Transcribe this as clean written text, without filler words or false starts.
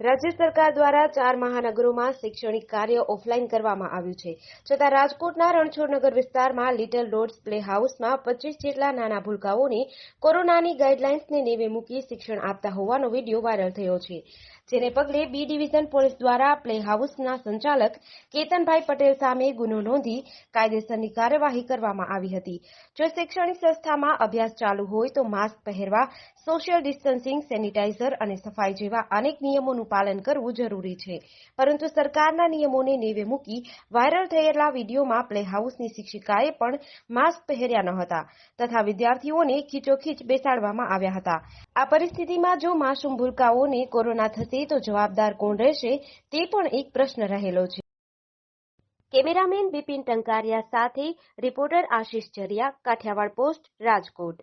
રાજ્ય સરકાર દ્વારા 4 મહાનગરોમાં શૈક્ષણિક કાર્ય ઓફલાઈન કરવામાં આવ્યું છે. છતાં રાજકોટના રણછોડનગર વિસ્તારમાં લિટલ રોડ્સ પ્લે હાઉસમાં 25 જેટલા નાના ભૂલકાઓને કોરોનાની ગાઈડલાઇન્સને નેવે મૂકી શિક્ષણ આપતા હોવાનો વિડીયો વાયરલ થયો છે. જેને પગલે બી ડિવિઝન પોલીસ દ્વારા પ્લે હાઉસના સંચાલક કેતનભાઈ પટેલ સામે ગુનો નોંધી કાયદેસરની કાર્યવાહી કરવામાં આવી હતી. જો શૈક્ષણિક સંસ્થામાં અભ્યાસ ચાલુ હોય તો માસ્ક પહેરવા, સોશિયલ ડિસ્ટન્સિંગ, સેનિટાઇઝર અને સફાઈ જેવા અનેક નિયમોનું પાલન કરવું જરૂરી છે. પરંતુ સરકારના નિયમોને નેવે મૂકી વાયરલ થયેલા વિડીયોમાં પ્લે હાઉસની શિક્ષિકાએ પણ માસ્ક પહેર્યા ન હતા તથા વિદ્યાર્થીઓને ખીચોખીચ બેસાડવામાં આવ્યા હતા. આ પરિસ્થિતિમાં જો માસૂમ ભૂલકાઓને કોરોના થશે તો જવાબદાર કોણ રહેશે તે પણ એક પ્રશ્ન રહેલો છે. કેમેરામેન બિપિન ટંકારિયા સાથે રિપોર્ટર આશિષ ચરિયા, કાઠિયાવાડ પોસ્ટ, રાજકોટ.